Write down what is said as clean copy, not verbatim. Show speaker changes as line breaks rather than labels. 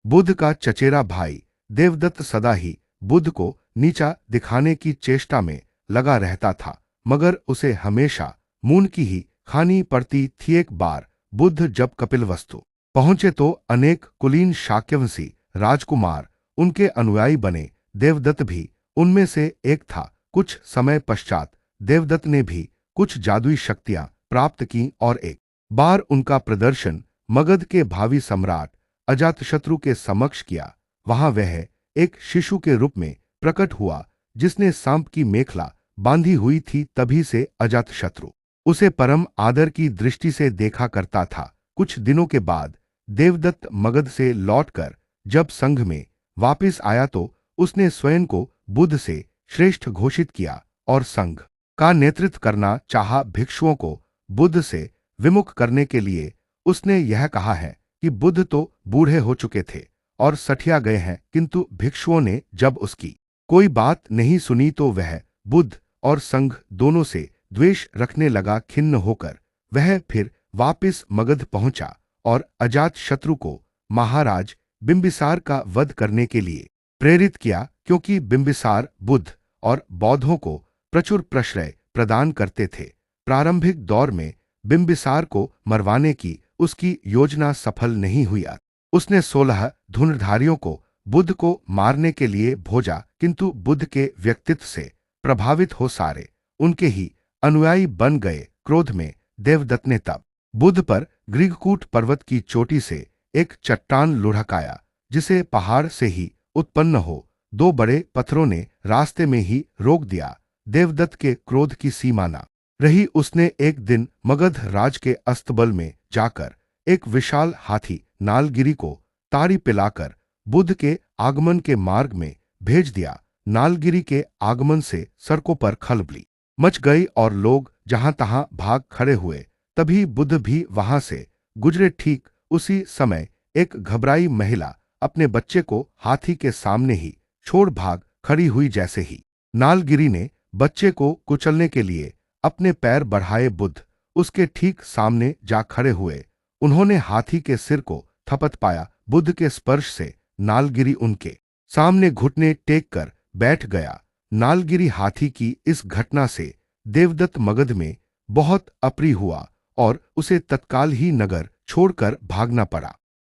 बुद्ध का चचेरा भाई देवदत्त सदा ही बुद्ध को नीचा दिखाने की चेष्टा में लगा रहता था, मगर उसे हमेशा मून की ही खानी पड़ती थी। एक बार बुद्ध जब कपिलवस्तु पहुंचे तो अनेक कुलीन शाक्यवंशी राजकुमार उनके अनुयायी बने। देवदत्त भी उनमें से एक था। कुछ समय पश्चात देवदत्त ने भी कुछ जादुई शक्तियां प्राप्त की और एक बार उनका प्रदर्शन मगध के भावी सम्राट अजातशत्रु के समक्ष किया। वहां वह एक शिशु के रूप में प्रकट हुआ जिसने सांप की मेखला बांधी हुई थी। तभी से अजातशत्रु उसे परम आदर की दृष्टि से देखा करता था। कुछ दिनों के बाद देवदत्त मगध से लौटकर जब संघ में वापस आया तो उसने स्वयं को बुद्ध से श्रेष्ठ घोषित किया और संघ का नेतृत्व करना चाहा। भिक्षुओं को बुद्ध से विमुख करने के लिए उसने यह कहा है कि बुद्ध तो बूढ़े हो चुके थे और सठिया गए हैं, किंतु भिक्षुओं ने जब उसकी कोई बात नहीं सुनी तो वह बुद्ध और संघ दोनों से द्वेष रखने लगा। खिन्न होकर वह फिर वापस मगध पहुंचा और अजातशत्रु को महाराज बिंबिसार का वध करने के लिए प्रेरित किया, क्योंकि बिंबिसार बुद्ध और बौद्धों को प्रचुर प्रश्रय प्रदान करते थे। प्रारंभिक दौर में बिंबिसार को मरवाने की उसकी योजना सफल नहीं हुई। उसने 16 धनुर्धारियों को बुद्ध को मारने के लिए भेजा, किंतु बुद्ध के व्यक्तित्व से प्रभावित हो सारे उनके ही अनुयायी बन गए। क्रोध में देवदत्त ने तब बुद्ध पर ग्रीककूट पर्वत की चोटी से एक चट्टान लुढ़काया, जिसे पहाड़ से ही उत्पन्न हो 2 बड़े पत्थरों ने रास्ते में ही रोक दिया। देवदत्त के क्रोध की सीमा न रही। उसने एक दिन मगध राज के अस्तबल में जाकर एक विशाल हाथी नालगिरी को ताड़ी पिलाकर बुद्ध के आगमन के मार्ग में भेज दिया। नालगिरी के आगमन से सड़कों पर खलबली मच गई और लोग जहां तहां भाग खड़े हुए। तभी बुद्ध भी वहां से गुजरे। ठीक उसी समय एक घबराई महिला अपने बच्चे को हाथी के सामने ही छोड़ भाग खड़ी हुई। जैसे ही नालगिरी ने बच्चे को कुचलने के लिए अपने पैर बढ़ाए, बुद्ध उसके ठीक सामने जा खड़े हुए। उन्होंने हाथी के सिर को थपथ पाया। बुद्ध के स्पर्श से नालगिरी उनके सामने घुटने टेक कर बैठ गया। नालगिरी हाथी की इस घटना से देवदत्त मगध में बहुत अप्रिय हुआ और उसे तत्काल ही नगर छोड़कर भागना पड़ा।